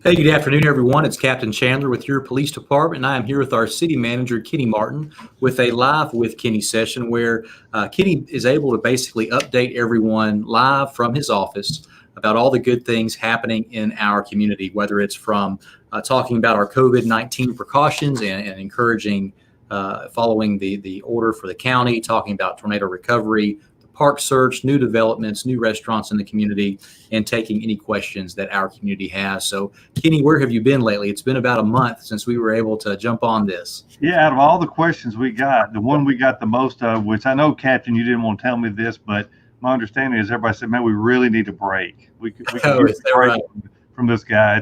Hey, good afternoon, everyone. It's Captain Chandler with your police department, and I am here with our city manager, Kenny Martin, with a live with Kenny session where Kenny is able to basically update everyone live from his office about all the good things happening in our community, whether it's from talking about our COVID-19 precautions and encouraging following the order for the county, talking about tornado recovery, the park search, new developments, new restaurants in the community, and taking any questions that our community has. So Kenny, where have you been lately? It's been about a month since we were able to jump on this. Yeah, out of all the questions we got, the one we got the most of, which I know, Captain, you didn't want to tell me this, but my understanding is everybody said, man, we really need a break. We could Oh, use is a that break right? from this guy.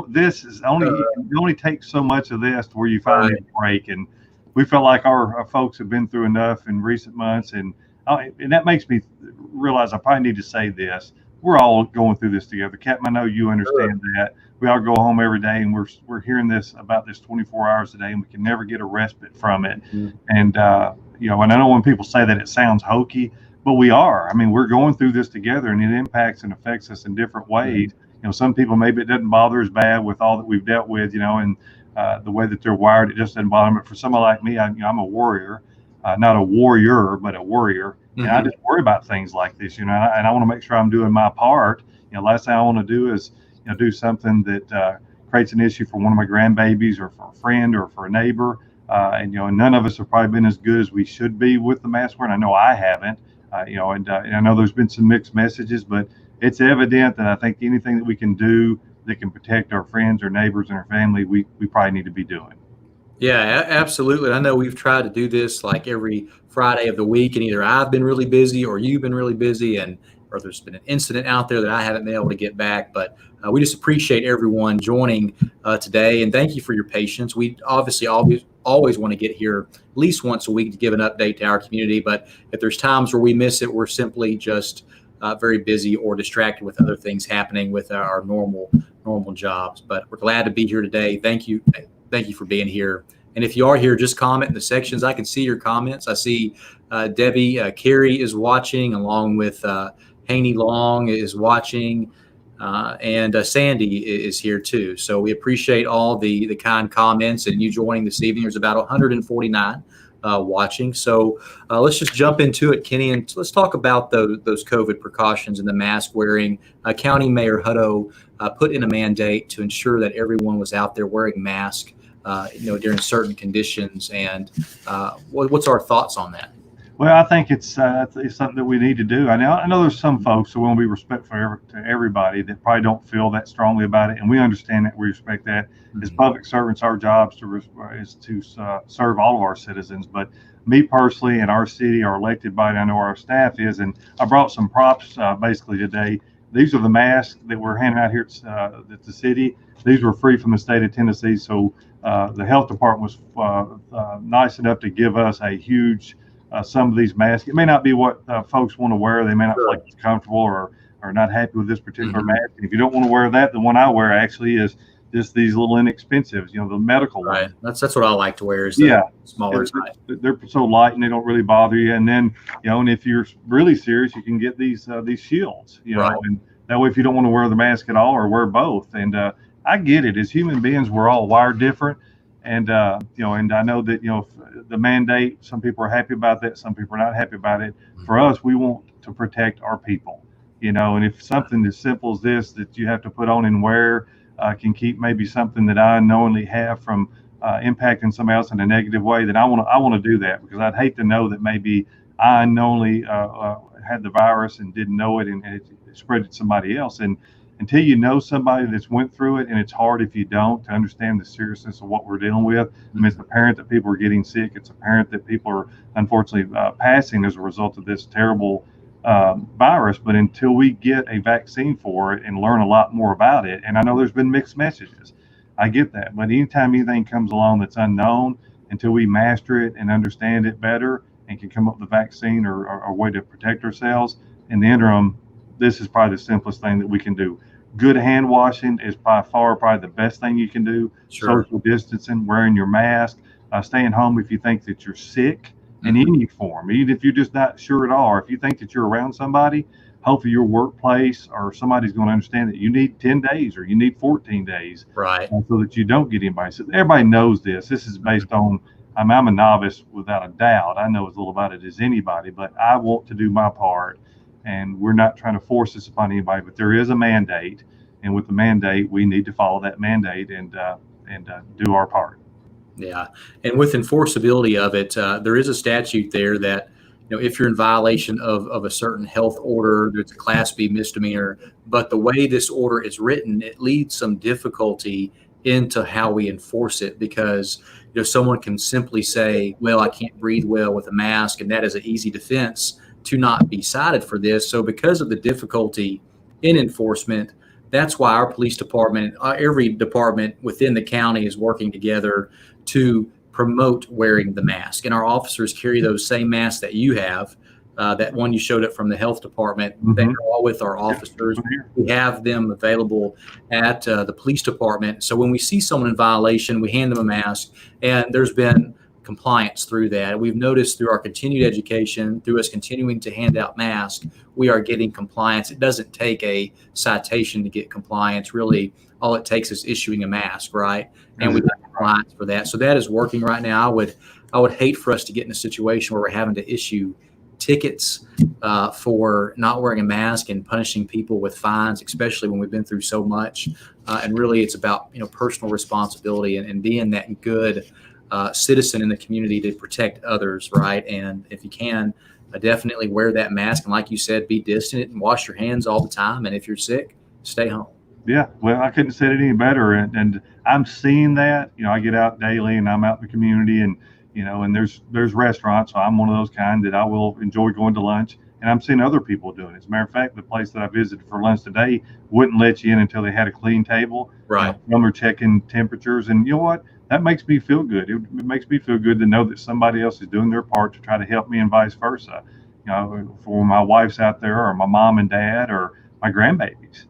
This is only, Uh, you only take so much of this to where you finally right. need a break. And we felt like our folks have been through enough in recent months. And that makes me realize I probably need to say this. We're all going through this together. Captain, I know you Sure. understand that. We all go home every day, and we're hearing this about this 24 hours a day, and we can never get a respite from it. Mhm. And I know when people say that it sounds hokey, but we are. I mean, we're going through this together, and it impacts and affects us in different Mhm. ways. Some people maybe it doesn't bother as bad with all that we've dealt with, and the way that they're wired, it just doesn't bother them. But for somebody like me, I'm a warrior, not a warrior, but a warrior, and I Mhm. just worry about things like this, and I want to make sure I'm doing my part. Last thing I want to do is do something that creates an issue for one of my grandbabies or for a friend or for a neighbor. And none of us have probably been as good as we should be with the mask wearing. I know I haven't. And I know there's been some mixed messages, but it's evident that I think anything that we can do that can protect our friends, our neighbors, and our family, we probably need to be doing. Yeah, absolutely. I know we've tried to do this like every Friday of the week, and either I've been really busy or you've been really busy, and or there's been an incident out there that I haven't been able to get back. But we just appreciate everyone joining today, and thank you for your patience. We obviously always want to get here at least once a week to give an update to our community. But if there's times where we miss it, we're simply just very busy or distracted with other things happening with our normal jobs. But we're glad to be here today. Thank you for being here. And if you are here, just comment in the sections. I can see your comments. I see Debbie Carey is watching, along with Haney Long is watching, and Sandy is here too. So we appreciate all the kind comments and you joining this evening. There's about 149 watching. So let's just jump into it, Kenny, and let's talk about those COVID precautions and the mask wearing. County Mayor Hutto put in a mandate to ensure that everyone was out there wearing masks, during certain conditions. And what's our thoughts on that? Well, I think it's something that we need to do. I know there's some folks who want to be respectful to everybody that probably don't feel that strongly about it, and we understand that. We respect that. As Mhm. public servants, our jobs is to serve all of our citizens. But me personally, and our city, our elected body, I know our staff is, and I brought some props basically today. These are the masks that we're handing out here at the city. These were free from the state of Tennessee, so the health department was nice enough to give us a huge some of these masks. It may not be what folks want to wear. They may not feel Sure. like it's comfortable or not happy with this particular Mhm. mask. And if you don't want to wear that, the one I wear actually is just these little inexpensive, the medical Right. ones. That's what I like to wear is the Yeah, smaller and type. they're so light and they don't really bother you. And then, and if you're really serious, you can get these shields, Right. and that way, if you don't want to wear the mask at all or wear both, and I get it. As human beings, we're all wired different, and I know that the mandate. Some people are happy about that. Some people are not happy about it. For us, we want to protect our people, and if something as simple as this that you have to put on and wear can keep maybe something that I unknowingly have from impacting somebody else in a negative way, then I want to do that because I'd hate to know that maybe I unknowingly had the virus and didn't know it, and it spread it to somebody else. And until you know somebody that's went through it, and it's hard if you don't to understand the seriousness of what we're dealing with. I mean, it's Mhm. apparent that people are getting sick. It's apparent that people are unfortunately passing as a result of this terrible virus. But until we get a vaccine for it and learn a lot more about it, and I know there's been mixed messages, I get that. But anytime anything comes along that's unknown, until we master it and understand it better and can come up with a vaccine or a way to protect ourselves, in the interim, this is probably the simplest thing that we can do. Good hand washing is by far probably the best thing you can do. Sure. Social distancing, wearing your mask, staying home if you think that you're sick in Mhm. any form, even if you're just not sure at all, or if you think that you're around somebody, hopefully your workplace or somebody's going to understand that you need 10 days or you need 14 days Right. so that you don't get anybody. So everybody knows this. This is based on, I'm a novice without a doubt. I know as little about it as anybody, but I want to do my part. And we're not trying to force this upon anybody, but there is a mandate. And with the mandate, we need to follow that mandate and do our part. Yeah. And with enforceability of it, there is a statute there that, if you're in violation of a certain health order, there's a Class B misdemeanor. But the way this order is written, it leads some difficulty into how we enforce it, because someone can simply say, well, I can't breathe well with a mask, and that is an easy defense to not be cited for this. So because of the difficulty in enforcement, that's why our police department, every department within the county is working together to promote wearing the mask. And our officers carry those same masks that you have, that one you showed up from the health department. They're all with our officers. We have them available at the police department. So when we see someone in violation, we hand them a mask, and there's been compliance through that. We've noticed through our continued education, through us continuing to hand out masks, we are getting compliance. It doesn't take a citation to get compliance. Really, all it takes is issuing a mask, right? And we get compliance for that. So that is working right now. I would hate for us to get in a situation where we're having to issue tickets for not wearing a mask and punishing people with fines, especially when we've been through so much. And really, it's about personal responsibility and being that good citizen in the community to protect others, right? And if you can, definitely wear that mask. And like you said, be distant and wash your hands all the time. And if you're sick, stay home. Yeah, well, I couldn't say it any better. And I'm seeing that. I get out daily and I'm out in the community, and and there's restaurants. So I'm one of those kind that I will enjoy going to lunch. And I'm seeing other people doing it. As a matter of fact, the place that I visited for lunch today wouldn't let you in until they had a clean table. Right. Some are checking temperatures. And you know what? That makes me feel good. It makes me feel good to know that somebody else is doing their part to try to help me, and vice versa. For my wife's out there, or my mom and dad, or my grandbabies.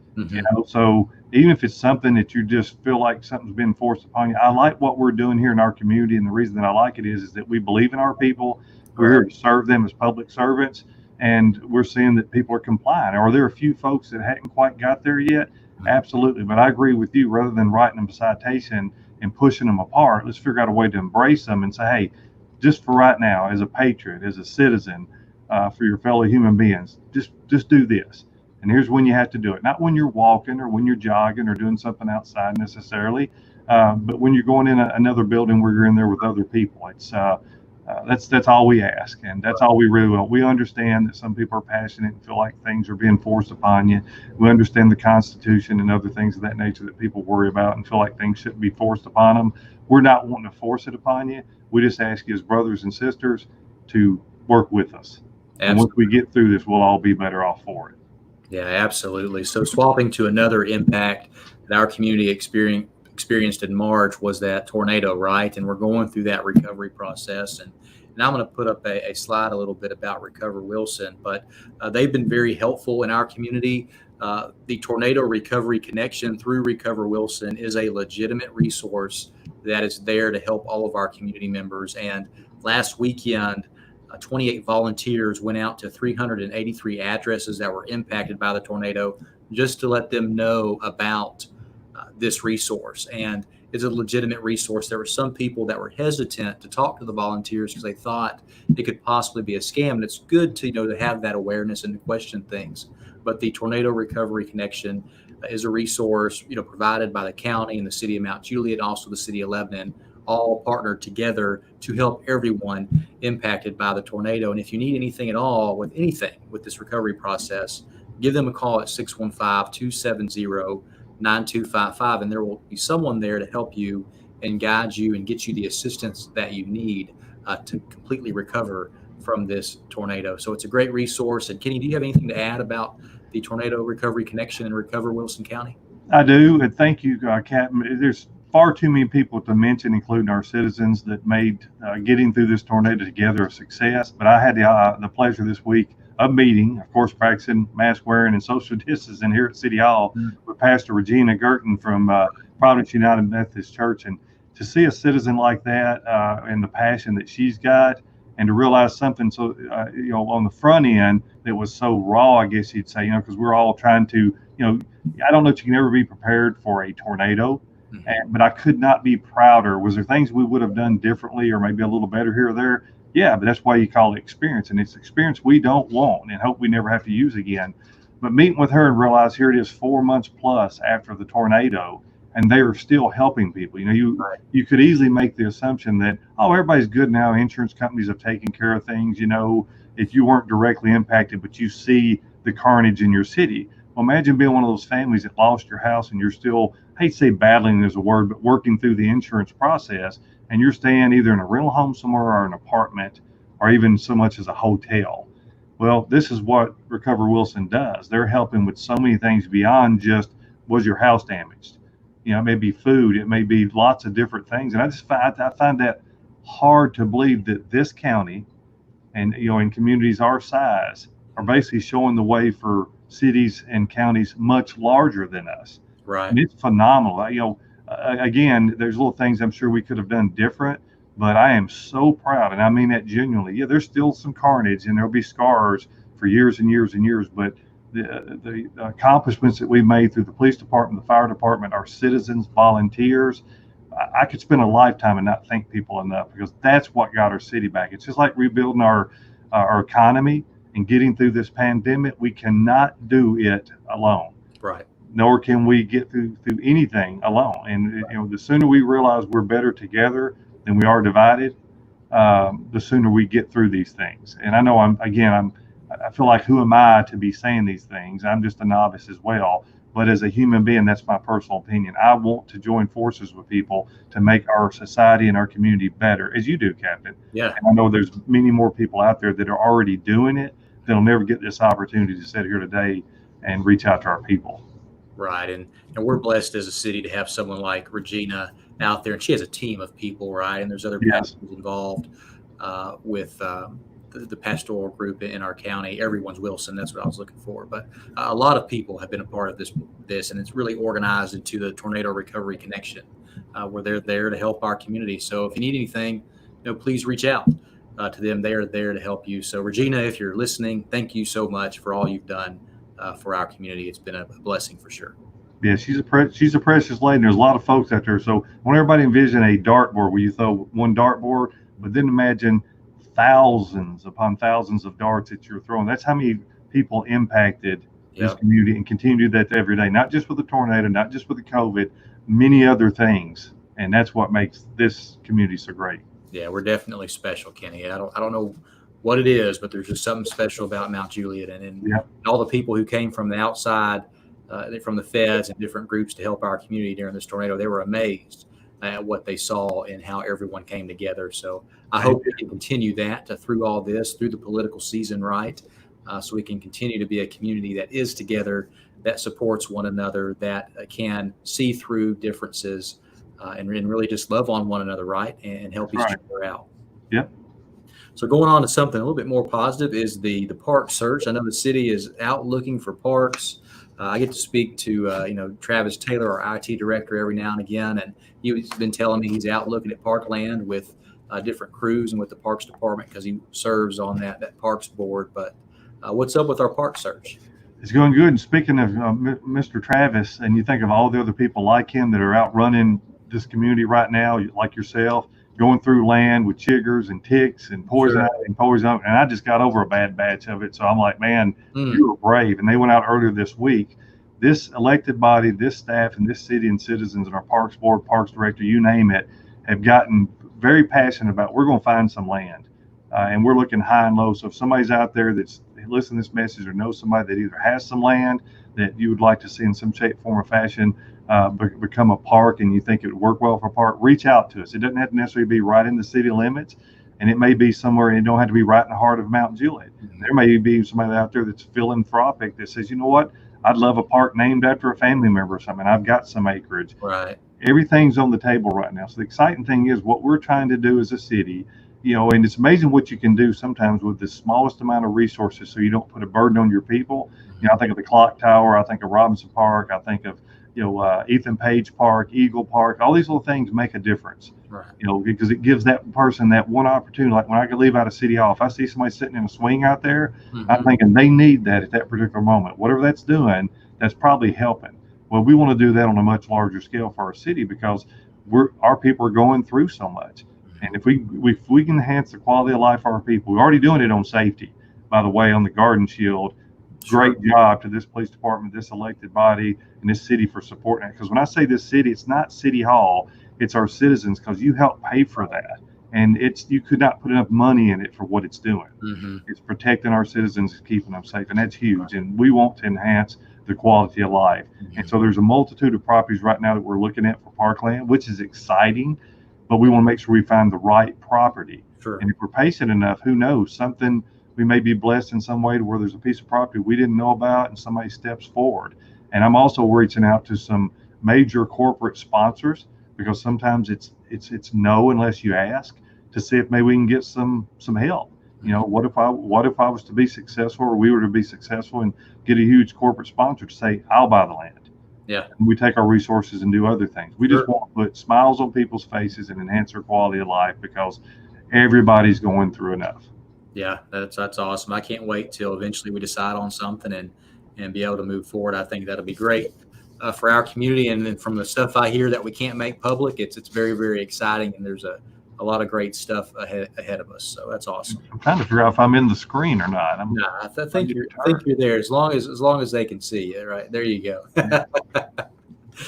So even if it's something that you just feel like something's been forced upon you, I like what we're doing here in our community. And the reason that I like it is that we believe in our people. We're here to serve them as public servants. And we're seeing that people are complying. Are there a few folks that hadn't quite got there yet? Absolutely. But I agree with you. Rather than writing them a citation and pushing them apart, let's figure out a way to embrace them and say, hey, just for right now, as a patriot, as a citizen, for your fellow human beings, just do this. And here's when you have to do it. Not when you're walking or when you're jogging or doing something outside necessarily, but when you're going in another building where you're in there with other people. It's that's all we ask, and that's all we really want. We understand that some people are passionate and feel like things are being forced upon you. We understand the Constitution and other things of that nature that people worry about and feel like things shouldn't be forced upon them. We're not wanting to force it upon you. We just ask you as brothers and sisters to work with us. Absolutely. And once we get through this, we'll all be better off for it. Yeah, absolutely. So swapping to another impact that our community experienced in March was that tornado, right? And we're going through that recovery process. And I'm going to put up a slide a little bit about Recover Wilson, but they've been very helpful in our community. The Tornado Recovery Connection through Recover Wilson is a legitimate resource that is there to help all of our community members. And last weekend, 28 volunteers went out to 383 addresses that were impacted by the tornado just to let them know about this resource. And it's a legitimate resource. There were some people that were hesitant to talk to the volunteers because they thought it could possibly be a scam. And it's good to, to have that awareness and to question things. But the Tornado Recovery Connection is a resource, provided by the county and the city of Mount Juliet, also the city of Lebanon, all partnered together to help everyone impacted by the tornado. And if you need anything at all with anything with this recovery process, give them a call at 615-270-9255, and there will be someone there to help you and guide you and get you the assistance that you need to completely recover from this tornado. So it's a great resource. And Kenny, do you have anything to add about the Tornado Recovery Connection and Recover Wilson County? I do, and thank you, Captain. There's far too many people to mention, including our citizens, that made getting through this tornado together a success. But I had the pleasure this week of meeting, of course, practicing mask wearing and social distancing here at City Hall with Pastor Regina Girton from Providence United Methodist Church. And to see a citizen like that and the passion that she's got and to realize something so on the front end that was so raw, I guess you'd say, because we're all trying to, I don't know that you can ever be prepared for a tornado, but I could not be prouder. Was there things we would have done differently or maybe a little better here or there? Yeah, but that's why you call it experience, and it's experience we don't want and hope we never have to use again. But meeting with her and realize here it is 4 months plus after the tornado, and they are still helping people. You could easily make the assumption that, oh, everybody's good now. Insurance companies have taken care of things. If you weren't directly impacted, but you see the carnage in your city. Well, imagine being one of those families that lost your house and you're still, I hate to say battling is a word, but working through the insurance process, and you're staying either in a rental home somewhere or an apartment or even so much as a hotel. Well, this is what Recover Wilson does. They're helping with so many things beyond just, was your house damaged? It may be food, it may be lots of different things. And I find that hard to believe that this county and, in communities our size are basically showing the way for cities and counties much larger than us. Right. And it's phenomenal. Again, there's little things I'm sure we could have done different, but I am so proud, and I mean that genuinely. Yeah, there's still some carnage, and there'll be scars for years and years and years, but the accomplishments that we made through the police department, the fire department, our citizens, volunteers, I could spend a lifetime and not thank people enough, because that's what got our city back. It's just like rebuilding our economy and getting through this pandemic. We cannot do it alone. Right. Nor can we get through anything alone. And the sooner we realize we're better together than we are divided, the sooner we get through these things. And I know I feel like, who am I to be saying these things? I'm just a novice as well. But as a human being, that's my personal opinion. I want to join forces with people to make our society and our community better, as you do, Captain. Yeah. And I know there's many more people out there that are already doing it that'll never get this opportunity to sit here today and reach out to our people. Right. And we're blessed as a city to have someone like Regina out there, and she has a team of people, right? And there's other pastors involved with the pastoral group in our county. Everyone's Wilson. That's what I was looking for. But a lot of people have been a part of this, and it's really organized into the Tornado Recovery Connection, where they're there to help our community. So if you need anything, please reach out to them. They are there to help you. So Regina, if you're listening, thank you so much for all you've done for our community. It's been a blessing for sure. Yeah, she's a precious lady. There's a lot of folks out there. So I want everybody to envision a dartboard where you throw one dartboard, but then imagine thousands upon thousands of darts that you're throwing. That's how many people impacted this community, and continue to do that every day, not just with the tornado, not just with the COVID, many other things. And that's what makes this community so great. Yeah, we're definitely special, Kenny. I don't know what it is, but there's just something special about Mount Juliet, and all the people who came from the outside, from the feds and different groups to help our community during this tornado. They were amazed at what they saw and how everyone came together. So I hope we can continue that through all this, through the political season, right? So we can continue to be a community that is together, that supports one another, that can see through differences, and really just love on one another, right? And help each other out. Yep. So going on to something a little bit more positive is the park search. I know the city is out looking for parks. I get to speak to Travis Taylor, our IT director, every now and again, and he's been telling me he's out looking at parkland with different crews and with the Parks Department, because he serves on that Parks Board. But what's up with our park search? It's going good. And speaking of Mr. Travis, and you think of all the other people like him that are out running this community right now, like yourself, going through land with chiggers and ticks and poison and I just got over a bad batch of it. So I'm like, man, you were brave. And they went out earlier this week. This elected body, this staff, and this city and citizens and our Parks Board, Parks Director, you name it, have gotten very passionate about, we're going to find some land. And we're looking high and low. So if somebody's out there that's listening to this message or knows somebody that either has some land that you would like to see in some shape, form, or fashion become a park, and you think it would work well for a park, reach out to us. It doesn't have to necessarily be right in the city limits, and it may be somewhere, and it don't have to be right in the heart of Mount Juliet. There may be somebody out there that's philanthropic that says, you know what, I'd love a park named after a family member or something. I've got some acreage. Right. Everything's on the table right now. So the exciting thing is what we're trying to do as a city, and it's amazing what you can do sometimes with the smallest amount of resources, so you don't put a burden on your people. I think of the clock tower, I think of Robinson Park, I think of Ethan Page Park, Eagle Park, all these little things make a difference. Right. Because it gives that person that one opportunity. Like when I could leave out of City Hall, if I see somebody sitting in a swing out there, I'm thinking they need that at that particular moment. Whatever that's doing, that's probably helping. Well, we want to do that on a much larger scale for our city because our people are going through so much. And if we can enhance the quality of life for our people, we're already doing it on safety, by the way, on the Garden Shield. Great job to this police department, this elected body, and this city for supporting it. Because when I say this city, it's not City Hall, it's our citizens, because you help pay for that. And you could not put enough money in it for what it's doing. It's protecting our citizens and keeping them safe, and that's huge. And we want to enhance the quality of life. And so there's a multitude of properties right now that we're looking at for parkland, which is exciting, but we want to make sure we find the right property. And if we're patient enough, who knows, we may be blessed in some way to where there's a piece of property we didn't know about and somebody steps forward. And I'm also reaching out to some major corporate sponsors, because sometimes it's no unless you ask, to see if maybe we can get some help. What if I was to be successful, or we were to be successful and get a huge corporate sponsor to say, I'll buy the land. Yeah. And we take our resources and do other things. We just want to put smiles on people's faces and enhance their quality of life, because everybody's going through enough. Yeah, that's awesome. I can't wait till eventually we decide on something and be able to move forward. I think that'll be great for our community. And then from the stuff I hear that we can't make public, it's very, very exciting. And there's a lot of great stuff ahead of us. So that's awesome. I'm trying to figure out if I'm in the screen or not. I think you're there as long as they can see you. Right there, you go.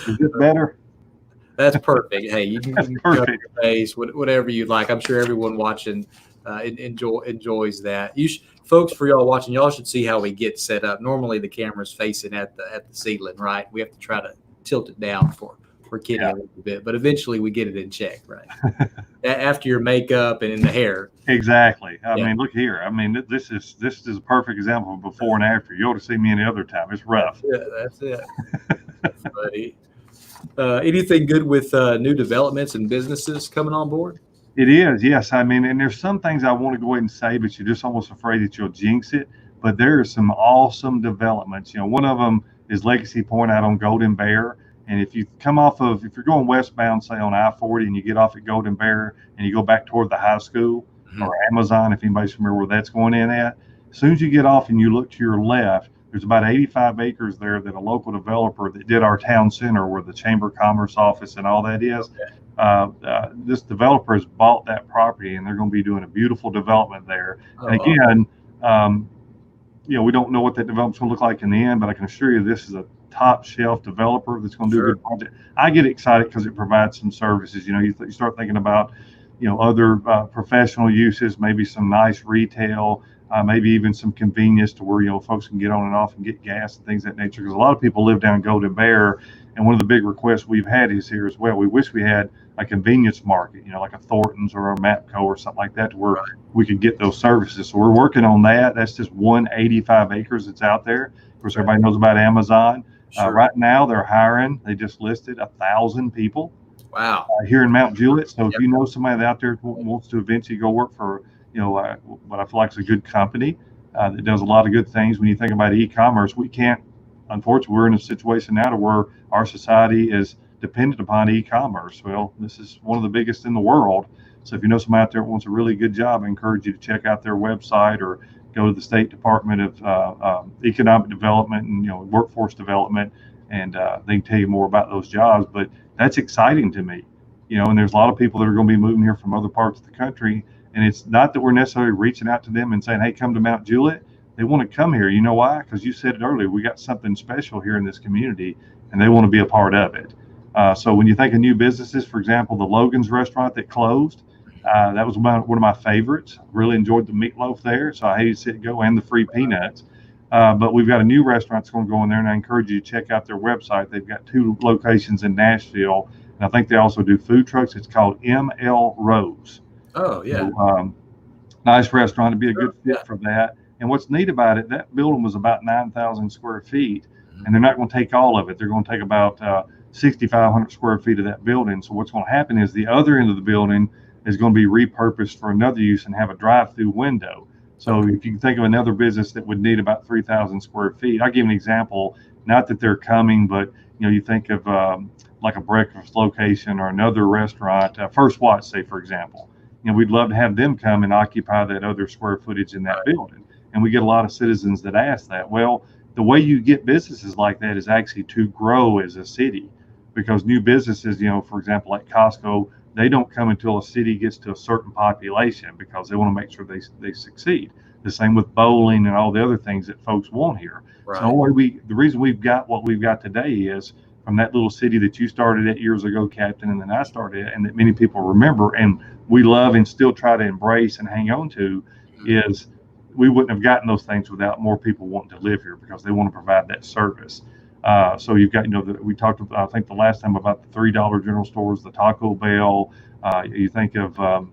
Is this better? That's perfect. Hey, you can cover perfect. your face, whatever you'd like. I'm sure everyone watching enjoys that. Folks, for y'all watching, y'all should see how we get set up. Normally the camera's facing at the ceiling, right? We have to try to tilt it down for kidding a little bit, but eventually we get it in check, right? After your makeup and in the hair. Exactly. I mean, look here. I mean, this is a perfect example of before and after. You ought to see me any other time. It's rough. Yeah, that's it. Buddy. Anything good with new developments and businesses coming on board? It is, yes. I mean, and there's some things I want to go ahead and say, but you're just almost afraid that you'll jinx it. But there are some awesome developments. One of them is Legacy Point out on Golden Bear. And if you're going westbound, say on I-40, and you get off at Golden Bear and you go back toward the high school or Amazon, if anybody's familiar where that's going in at, as soon as you get off and you look to your left, there's about 85 acres there that a local developer that did our town center, where the Chamber of Commerce office and all that is. This developer has bought that property, and they're going to be doing a beautiful development there. And again, we don't know what that development's going to look like in the end, but I can assure you this is a top shelf developer that's going to do a good project. I get excited because it provides some services. You start thinking about, other professional uses, maybe some nice retail, maybe even some convenience to where, folks can get on and off and get gas and things of that nature. Because a lot of people live down Golden Bear, and one of the big requests we've had is here as well. We wish we had a convenience market, like a Thornton's or a Mapco or something like that, to where we could get those services. So we're working on that. That's just 185 acres that's out there. Of course, everybody knows about Amazon. Right now, they're hiring. They just listed 1,000 people. Wow. Here in Mount Juliet. So if you know somebody out there who wants to eventually go work for, what I feel like is a good company that does a lot of good things. When you think about e-commerce, we can't. Unfortunately, we're in a situation now to where our society is dependent upon e-commerce. Well, this is one of the biggest in the world. So if you know somebody out there that wants a really good job, I encourage you to check out their website or go to the State Department of Economic Development and Workforce Development, and they can tell you more about those jobs. But that's exciting to me, and there's a lot of people that are going to be moving here from other parts of the country, and it's not that we're necessarily reaching out to them and saying, hey, come to Mount Juliet. They want to come here. You know why? Because you said it earlier, we got something special here in this community, and they want to be a part of it. So when you think of new businesses, for example, the Logan's restaurant that closed, that was one of my favorites. Really enjoyed the meatloaf there, so I hated to see it go, and the free peanuts. But we've got a new restaurant that's going to go in there, and I encourage you to check out their website. They've got 2 locations in Nashville, and I think they also do food trucks. It's called ML Rose. Oh, yeah. So, nice restaurant. It'd be a good fit for that. And what's neat about it, that building was about 9,000 square feet, and they're not going to take all of it. They're going to take about 6,500 square feet of that building. So what's going to happen is the other end of the building is going to be repurposed for another use and have a drive-through window. So if you think of another business that would need about 3,000 square feet, I'll give an example, not that they're coming, but You think of like a breakfast location or another restaurant, First Watch, say for example. We'd love to have them come and occupy that other square footage in that Right. building. And we get a lot of citizens that ask that. Well, the way you get businesses like that is actually to grow as a city, because new businesses, for example, like Costco, they don't come until a city gets to a certain population because they want to make sure they succeed. The same with bowling and all the other things that folks want here. So Right. the reason we've got what we've got today is from that little city that you started at years ago, Captain, and then I started at, and that many people remember and we love and still try to embrace and hang on to, Mhm. is we wouldn't have gotten those things without more people wanting to live here because they want to provide that service. So you've got, we talked about, I think the last time, about the $3 general stores, the Taco Bell. You think of um,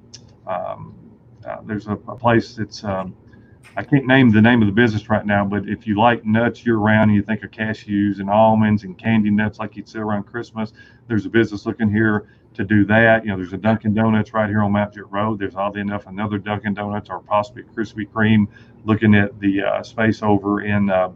there's a place that's I can't name the name of the business right now, but if you like nuts year round and you think of cashews and almonds and candy nuts like you'd see around Christmas, there's a business looking here to do that. There's a Dunkin' Donuts right here on Mount Jet Road. There's oddly enough another Dunkin' Donuts or possibly Krispy Kreme looking at the space over in uh,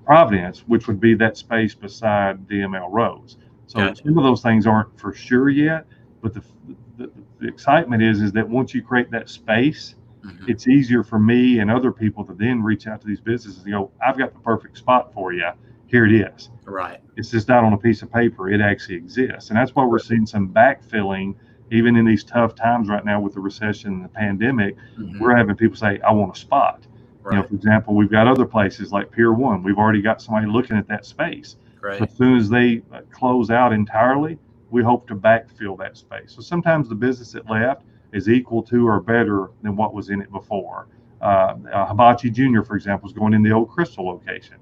Providence, which would be that space beside DML Rose. So Gotcha. some of those things aren't for sure yet, but the excitement is that once you create that space, Mhm. it's easier for me and other people to then reach out to these businesses and go, I've got the perfect spot for you. Here it is. Right. It's just not on a piece of paper. It actually exists. And that's why we're seeing some backfilling, even in these tough times right now with the recession and the pandemic. Mhm. We're having people say, I want a spot. Right. For example, we've got other places like Pier 1. We've already got somebody looking at that space. So Great. as soon as they close out entirely, we hope to backfill that space. So sometimes the business that left is equal to or better than what was in it before. Hibachi Jr., for example, is going in the old Crystal location.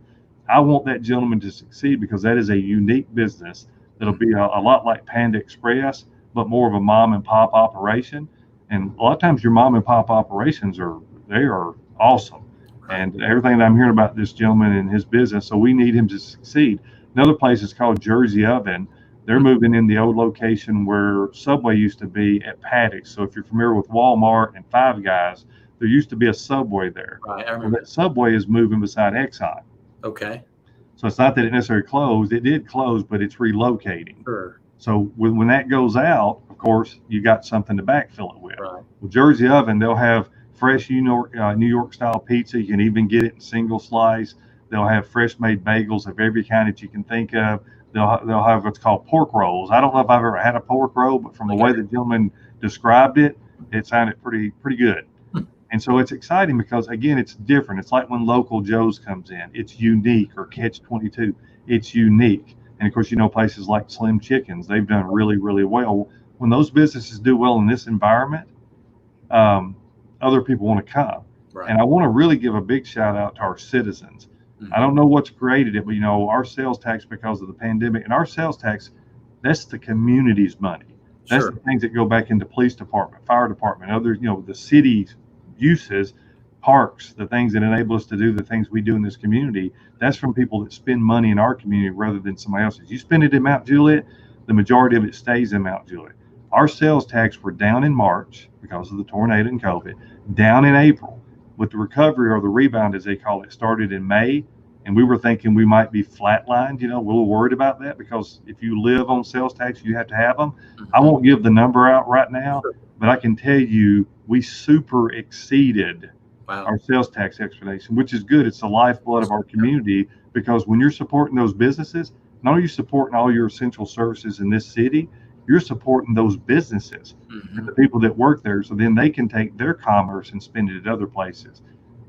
I want that gentleman to succeed because that is a unique business that'll Mhm. be a lot like Panda Express, but more of a mom and pop operation. And a lot of times your mom and pop operations they are awesome. Right. And everything that I'm hearing about this gentleman and his business, so we need him to succeed. Another place is called Jersey Oven. They're Mhm. moving in the old location where Subway used to be at Paddock. So if you're familiar with Walmart and Five Guys, there used to be a Subway there. Right. I Well, remember that that. Subway is moving beside Exxon. Okay. So it's not that it necessarily closed. It did close, but it's relocating. Sure. So when that goes out, of course, you got something to backfill it with. Right. Well, Jersey Oven, they'll have fresh New York style pizza. You can even get it in single slice. They'll have fresh made bagels of every kind that you can think of. They'll have what's called pork rolls. I don't know if I've ever had a pork roll, but from the way Okay. the gentleman described it, it sounded pretty good. Hmm. And so it's exciting because again, it's different. It's like when Local Joe's comes in. It's unique, or Catch 22. It's unique. And of course, places like Slim Chickens, they've done really well. When those businesses do well in this environment, um, other people want to come. Right. And I want to really give a big shout out to our citizens. I Mhm. don't know what's created it, but our sales tax, because of the pandemic, and our sales tax, that's the community's money. That's Sure. the things that go back into police department, fire department, other, the city's uses, parks, the things that enable us to do the things we do in this community. That's from people that spend money in our community rather than somebody else's. You spend it in Mount Juliet, the majority of it stays in Mount Juliet. Our sales tax were down in March because of the tornado and COVID, down in April. With the recovery, or the rebound as they call it, started in May, and we were thinking we might be flatlined. We're a little worried about that because if you live on sales tax, you have to have them. I Mhm. won't give the number out right now, Sure. but I can tell you we super exceeded Wow. our sales tax explanation, which is good. It's the lifeblood of our community, because when you're supporting those businesses, not only are you supporting all your essential services in this city, you're supporting those businesses and Mhm. the people that work there, so then they can take their commerce and spend it at other places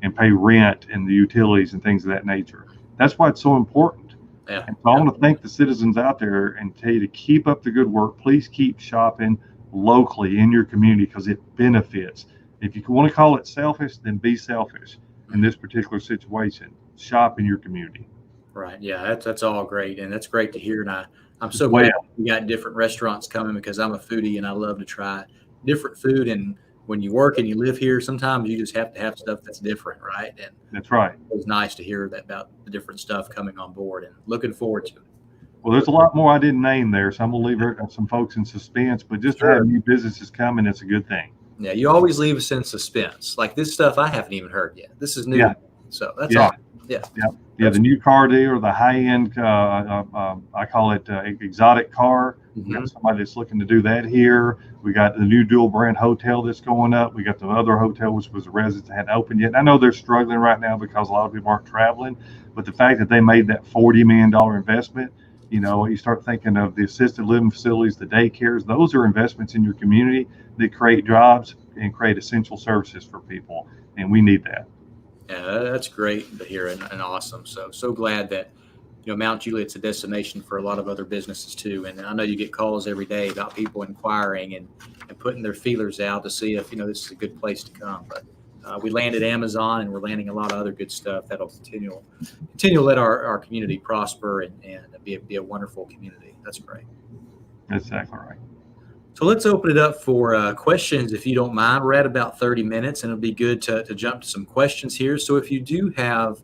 and pay rent and the utilities and things of that nature. That's why it's so important. Yeah. And so I Yeah. want to thank the citizens out there and tell you to keep up the good work. Please keep shopping locally in your community because it benefits. If you want to call it selfish, then be selfish in Mhm. this particular situation. Shop in your community. Right. Yeah. That's all great, and that's great to hear. And I'm so Well, glad we got different restaurants coming because I'm a foodie and I love to try different food. And when you work and you live here, sometimes you just have to have stuff that's different, right? And that's right. it was nice to hear that about the different stuff coming on board, and looking forward to it. Well, there's a lot more I didn't name there, so I'm gonna leave some folks in suspense. But just to have Sure. new businesses coming, it's a good thing. Yeah. You always leave us in suspense. Like this stuff I haven't even heard yet. This is new to Yeah, me. So that's yeah, awesome. Yeah. yeah. Yeah, the new car dealer, the high-end, I call it exotic car. We got somebody that's looking to do that here. We got the new dual brand hotel that's going up. We got the other hotel, which was a residence that hadn't opened yet. And I know they're struggling right now because a lot of people aren't traveling, but the fact that they made that $40 million investment, you start thinking of the assisted living facilities, the daycares, those are investments in your community that create jobs and create essential services for people. And we need that. Yeah, that's great to hear and awesome. So glad that Mount Juliet's a destination for a lot of other businesses too. And I know you get calls every day about people inquiring and putting their feelers out to see if this is a good place to come. But we landed Amazon, and we're landing a lot of other good stuff that'll continue to let our community prosper and be a wonderful community. That's great. That's exactly right. So let's open it up for questions, if you don't mind. We're at about 30 minutes, and it'll be good to jump to some questions here. So if you do have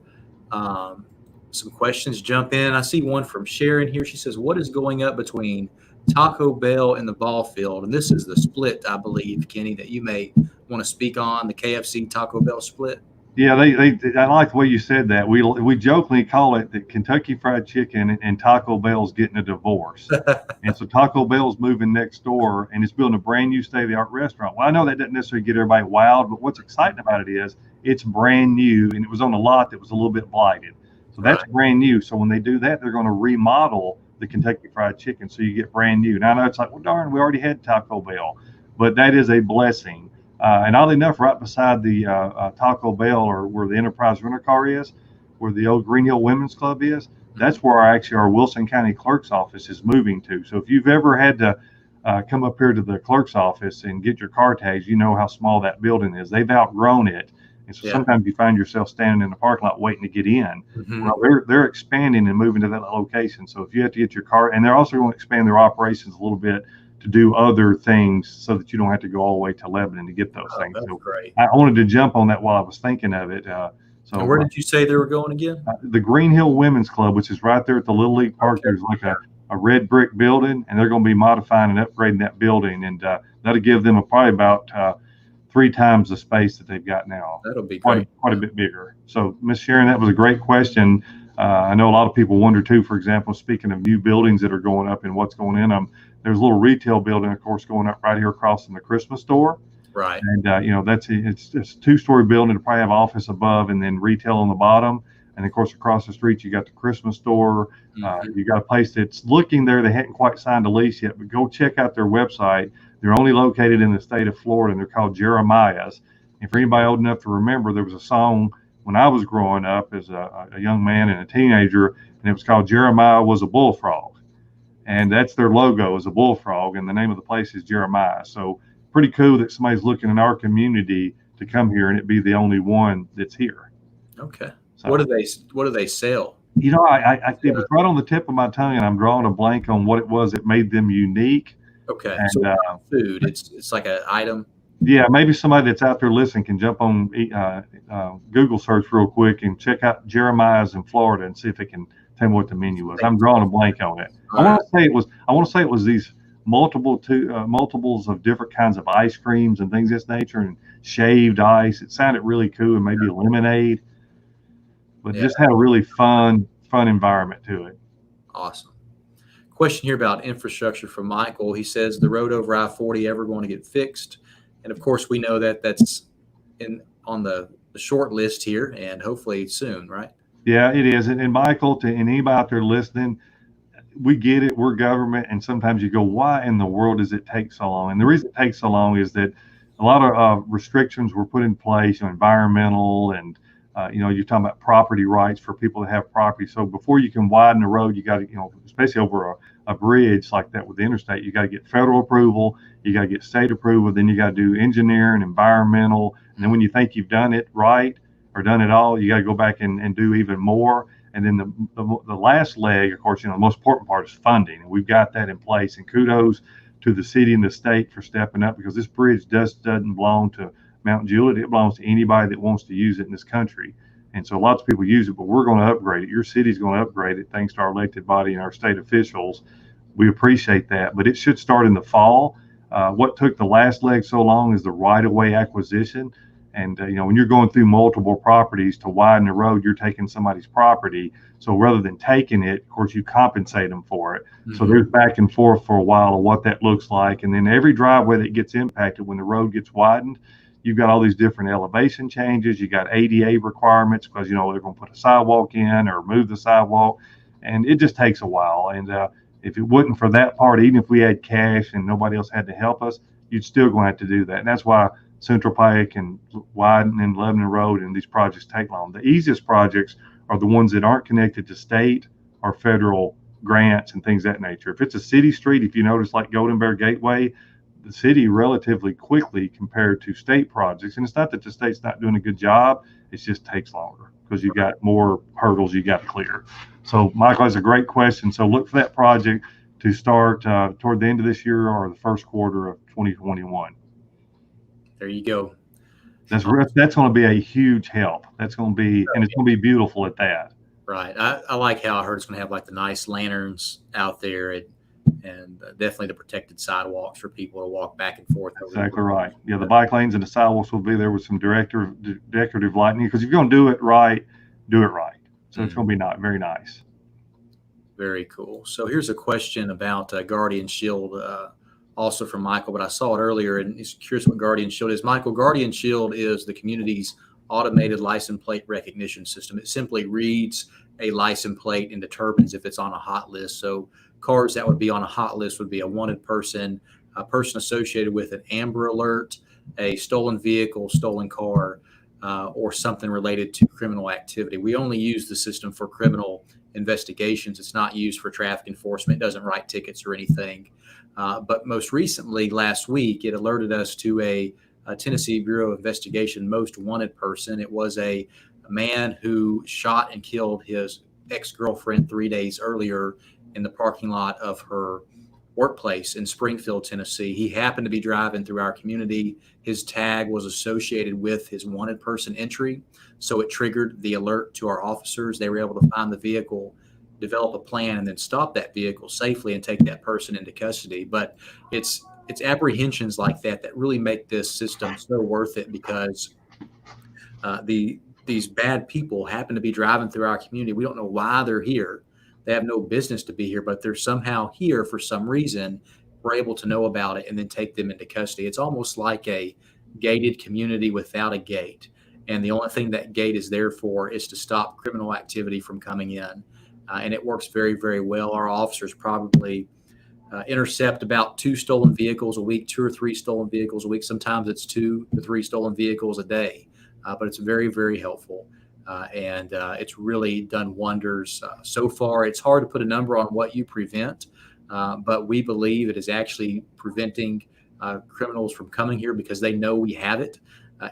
some questions, jump in. I see one from Sharon here. She says, what is going up between Taco Bell and the ball field? And this is the split, I believe, Kenny, that you may want to speak on, the KFC Taco Bell split. Yeah, I like the way you said that. We jokingly call it that Kentucky Fried Chicken and Taco Bell's getting a divorce. And so Taco Bell's moving next door, and it's building a brand new state-of-the-art restaurant. Well, I know that doesn't necessarily get everybody wowed, but what's exciting about it is it's brand new, and it was on a lot that was a little bit blighted. So that's brand new. So when they do that, they're going to remodel the Kentucky Fried Chicken, so you get brand new. Now I know it's like, well, darn, we already had Taco Bell, but that is a blessing. And oddly enough, right beside the Taco Bell, or where the Enterprise Rental Car is, where the old Green Hill Women's Club is, that's where our Wilson County Clerk's office is moving to. So if you've ever had to come up here to the clerk's office and get your car tags, you know how small that building is. They've outgrown it. And so sometimes you find yourself standing in the parking lot waiting to get in. Well, they're expanding and moving to that location. So if you have to get your car, and they're also going to expand their operations a little bit to do other things so that you don't have to go all the way to Lebanon to get those things. That's so great. I wanted to jump on that while I was thinking of it. And where did you say they were going again? The Green Hill Women's Club, which is right there at the Little League Park. There's like a red brick building, and they're going to be modifying and upgrading that building, and that'll give them probably about 3 times the space that they've got now. That'll be quite a bit bigger. So, Miss Sharon, that was a great question. I know a lot of people wonder too, for example, speaking of new buildings that are going up and what's going in them, there's a little retail building, of course, going up right here across from the Christmas store. Right. And, it's a 2-story building. It'll probably have office above and then retail on the bottom. And of course, across the street, you got the Christmas store. You got a place that's looking there. They hadn't quite signed a lease yet, but go check out their website. They're only located in the state of Florida, and they're called Jeremiah's. And for anybody old enough to remember, there was a song when I was growing up as a young man and a teenager, and it was called Jeremiah Was a Bullfrog. And that's their logo, is a bullfrog, and the name of the place is Jeremiah. So pretty cool that somebody's looking in our community to come here and it be the only one that's here. Okay. So, what do they sell? it was right on the tip of my tongue, and I'm drawing a blank on what it was that made them unique. Okay. And, so food, it's like an item. Yeah, maybe somebody that's out there listening can jump on Google search real quick and check out Jeremiah's in Florida and see if they can tell me what the menu was. I'm drawing a blank on it. I want to say it was these multiples of different kinds of ice creams and things of this nature, and shaved ice. It sounded really cool, and maybe a lemonade, but just had a really fun environment to it. Awesome. Question here about infrastructure from Michael. He says, the road over I-40 ever going to get fixed? And of course, we know that that's on the short list here, and hopefully soon, right? Yeah, it is. And Michael, and anybody out there listening, we get it. We're government, and sometimes you go, why in the world does it take so long? And the reason it takes so long is that a lot of restrictions were put in place, environmental, and you're talking about property rights for people to have property. So before you can widen the road, you got to, especially over a bridge like that with the interstate, you got to get federal approval, you got to get state approval, then you got to do engineering, environmental, and then when you think you've done it right or done it all, you got to go back and do even more. And then the last leg, of course, the most important part is funding. And we've got that in place. And kudos to the city and the state for stepping up, because this bridge doesn't belong to Mount Juliet. It belongs to anybody that wants to use it in this country. And so lots of people use it, but we're going to upgrade it. Your city's going to upgrade it thanks to our elected body and our state officials. We appreciate that, but it should start in the fall. What took the last leg so long is the right-of-way acquisition. And when you're going through multiple properties to widen the road, you're taking somebody's property. So rather than taking it, of course, you compensate them for it. Mm-hmm. So there's back and forth for a while of what that looks like. And then every driveway that gets impacted when the road gets widened, you've got all these different elevation changes. You got ADA requirements because, they're going to put a sidewalk in or move the sidewalk. And it just takes a while. And if it wasn't for that part, even if we had cash and nobody else had to help us, you'd still going to have to do that. And that's why Central Pike and Wyden and Lebanon Road and these projects take long. The easiest projects are the ones that aren't connected to state or federal grants and things of that nature. If it's a city street, if you notice like Golden Bear Gateway, the city relatively quickly compared to state projects. And it's not that the state's not doing a good job, it just takes longer because you got more hurdles you got to clear. So Michael has a great question. So look for that project to start toward the end of this year or the first quarter of 2021. There you go. That's going to be a huge help. That's going to be, and it's going to be beautiful at that. Right. I like how I heard it's going to have like the nice lanterns out there and definitely the protected sidewalks for people to walk back and forth. Exactly right. Yeah, the bike lanes and the sidewalks will be there with some decorative lighting because if you're going to do it right, do it right. So it's going to be very nice. Very cool. So here's a question about Guardian Shield, also from Michael, but I saw it earlier and he's curious what Guardian Shield is. Michael, Guardian Shield is the community's automated license plate recognition system. It simply reads a license plate and determines if it's on a hot list. So cars that would be on a hot list would be a wanted person, a person associated with an Amber Alert, a stolen vehicle, stolen car, or something related to criminal activity. We only use the system for criminal investigations. It's not used for traffic enforcement. It doesn't write tickets or anything. But most recently, last week, it alerted us to a Tennessee Bureau of Investigation most wanted person. It was a man who shot and killed his ex-girlfriend 3 days earlier in the parking lot of her workplace in Springfield, Tennessee. He happened to be driving through our community. His tag was associated with his wanted person entry, so it triggered the alert to our officers. They were able to find the vehicle, develop a plan, and then stop that vehicle safely and take that person into custody. But it's apprehensions like that really make this system so worth it because these bad people happen to be driving through our community. We don't know why they're here. They have no business to be here, but they're somehow here for some reason. We're able to know about it and then take them into custody. It's almost like a gated community without a gate. And the only thing that gate is there for is to stop criminal activity from coming in. And it works very, very well. Our officers probably intercept about 2 stolen vehicles a week, 2 or 3 stolen vehicles a week. Sometimes it's 2 to 3 stolen vehicles a day, but it's very, very helpful. And it's really done wonders so far. It's hard to put a number on what you prevent, but we believe it is actually preventing criminals from coming here because they know we have it,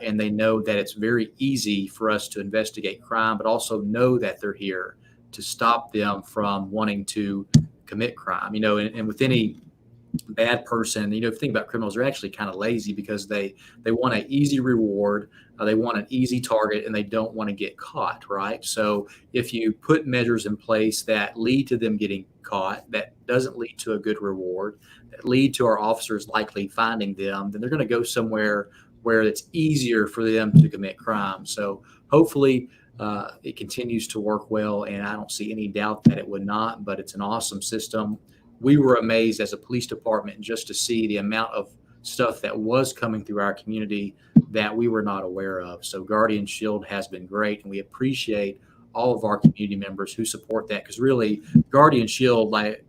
and they know that it's very easy for us to investigate crime, but also know that they're here to stop them from wanting to commit crime. And with any bad person, if you think about criminals, they're actually kind of lazy because they want an easy reward, they want an easy target, and they don't want to get caught, right? So if you put measures in place that lead to them getting caught, that doesn't lead to a good reward, that lead to our officers likely finding them, then they're going to go somewhere where it's easier for them to commit crime. So hopefully it continues to work well, and I don't see any doubt that it would not, but it's an awesome system. We were amazed as a police department just to see the amount of stuff that was coming through our community that we were not aware of. So Guardian Shield has been great, and we appreciate all of our community members who support that, because really Guardian Shield, like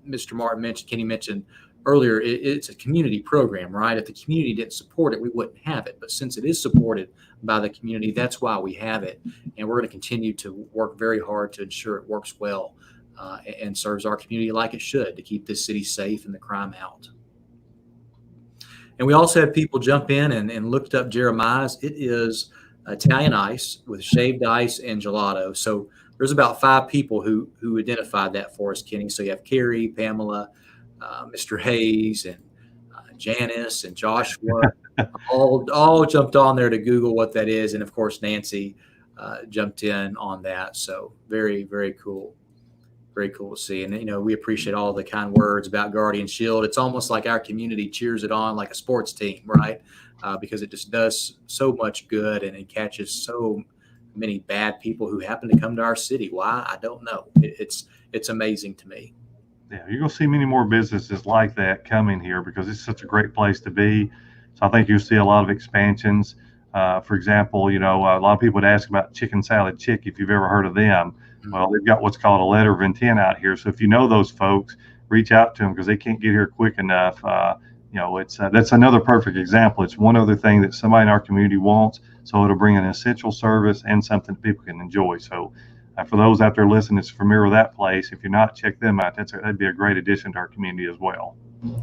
Mr. Martin mentioned, Kenny mentioned earlier, it's a community program, right? If the community didn't support it, we wouldn't have it. But since it is supported by the community, that's why we have it. And we're going to continue to work very hard to ensure it works well and serves our community like it should, to keep this city safe and the crime out. And we also had people jump in and looked up Jeremiah's. It is Italian ice with shaved ice and gelato. So there's about 5 people who identified that for us, Kenny. So you have Carrie, Pamela, Mr. Hayes, and Janice and Joshua all jumped on there to Google what that is. And of course, Nancy jumped in on that. So very, very cool. Very cool to see. And, we appreciate all the kind words about Guardian Shield. It's almost like our community cheers it on like a sports team, right? Because it just does so much good and it catches so many bad people who happen to come to our city. Why? I don't know. It's amazing to me. Yeah, you're going to see many more businesses like that coming here because it's such a great place to be. So I think you'll see a lot of expansions. For example, a lot of people would ask about Chicken Salad Chick if you've ever heard of them. Well, they've got what's called a letter of intent out here. So if you know those folks, reach out to them because they can't get here quick enough. It's that's another perfect example. It's one other thing that somebody in our community wants. So it'll bring an essential service and something that people can enjoy. So for those out there listening that's familiar with that place, if you're not, check them out. That'd be a great addition to our community as well.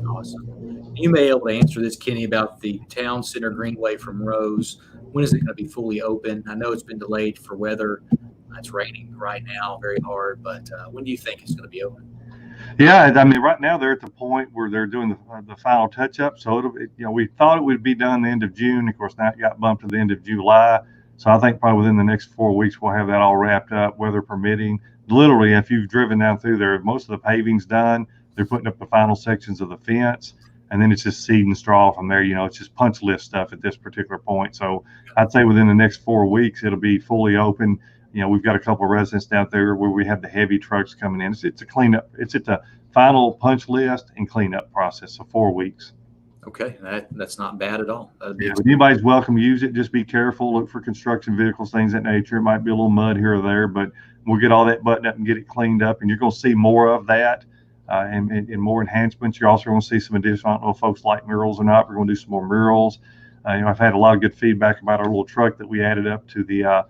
Awesome. You may be able to answer this, Kenny, about the Town Center Greenway from Rose. When is it going to be fully open? I know it's been delayed for weather. It's raining right now very hard, but when do you think it's going to be open? Yeah, I mean, right now they're at the point where they're doing the final touch-up. So we thought it would be done the end of June. Of course, now it got bumped to the end of July. So I think probably within the next 4 weeks we'll have that all wrapped up, weather permitting. Literally, if you've driven down through there, most of the paving's done. They're putting up the final sections of the fence, and then it's just seed and straw from there. It's just punch list stuff at this particular point. So I'd say within the next 4 weeks it'll be fully open. We've got a couple of residents down there where we have the heavy trucks coming in. It's a cleanup. It's at the final punch list and cleanup process. So 4 weeks. Okay, that's not bad at all. Yeah, but anybody's welcome to use it. Just be careful. Look for construction vehicles, things of that nature. It might be a little mud here or there, but we'll get all that buttoned up and get it cleaned up. And you're going to see more of that and more enhancements. You're also going to see some additional. I don't know if folks like murals or not. We're going to do some more murals. I've had a lot of good feedback about our little truck that we added up to the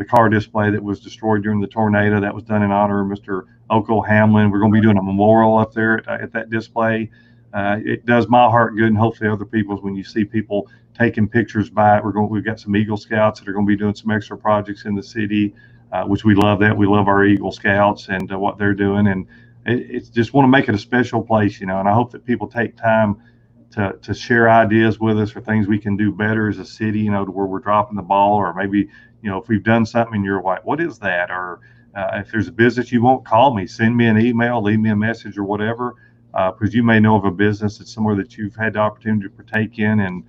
car display that was destroyed during the tornado. That was done in honor of Mr. Oko Hamlin. We're going to be doing a memorial up there at that display. It does my heart good, and hopefully other people's. When you see people taking pictures by it, we've got some Eagle Scouts that are going to be doing some extra projects in the city, which we love. That we love our Eagle Scouts and what they're doing, and it's just want to make it a special place, And I hope that people take time to share ideas with us or things we can do better as a city, to where we're dropping the ball, or maybe if we've done something and you're like, what is that? Or if there's a business you won't, call me, send me an email, leave me a message or whatever. Because you may know of a business that's somewhere that you've had the opportunity to partake in and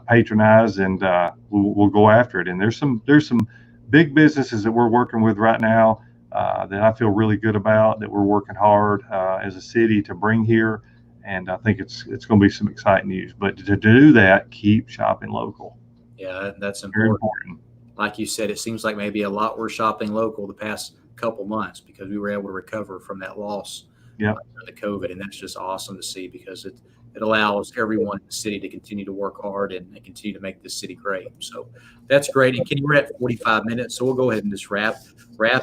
patronize, and we'll go after it. And there's some big businesses that we're working with right now that I feel really good about, that we're working hard as a city to bring here. And I think it's going to be some exciting news. But to do that, keep shopping local. Yeah, that's important. Very important. Like you said, it seems like maybe a lot we're shopping local the past couple months because we were able to recover from that loss. Yep. The COVID, and that's just awesome to see because it allows everyone in the city to continue to work hard and continue to make this city great. So that's great. And Kenny, we're at 45 minutes, so we'll go ahead and just wrap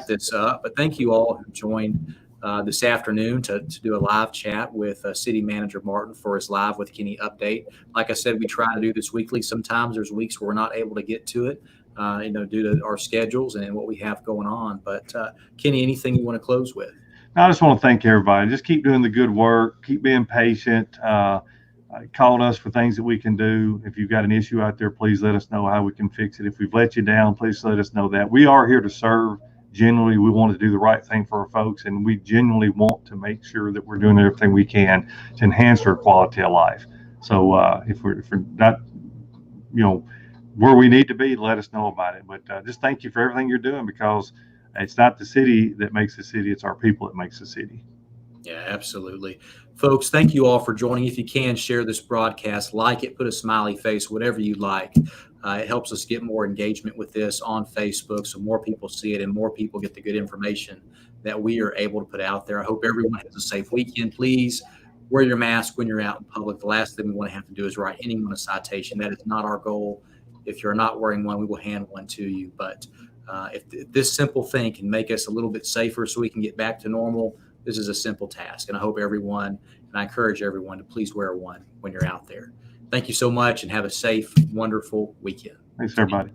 this up. But thank you all who joined this afternoon to do a live chat with City Manager Martin for his Live with Kenny update. Like I said, we try to do this weekly. Sometimes there's weeks where we're not able to get to it, due to our schedules and what we have going on. But Kenny, anything you want to close with? I just want to thank everybody. Just keep doing the good work. Keep being patient. Call us for things that we can do. If you've got an issue out there, please let us know how we can fix it. If we've let you down, please let us know that. We are here to serve. Genuinely, we want to do the right thing for our folks, and we genuinely want to make sure that we're doing everything we can to enhance their quality of life. So if we're not, where we need to be, let us know about it. But just thank you for everything you're doing, because it's not the city that makes the city, it's our people that makes the city. Yeah, absolutely. Folks, thank you all for joining. If you can, share this broadcast, like it, put a smiley face, whatever you like. It helps us get more engagement with this on Facebook so more people see it and more people get the good information that we are able to put out there. I hope everyone has a safe weekend. Please wear your mask when you're out in public. The last thing we want to have to do is write anyone a citation. That is not our goal. If you're not wearing one, we will hand one to you. But if this simple thing can make us a little bit safer so we can get back to normal, this is a simple task. And I hope everyone, and I encourage everyone to please wear one when you're out there. Thank you so much and have a safe, wonderful weekend. Thanks, everybody.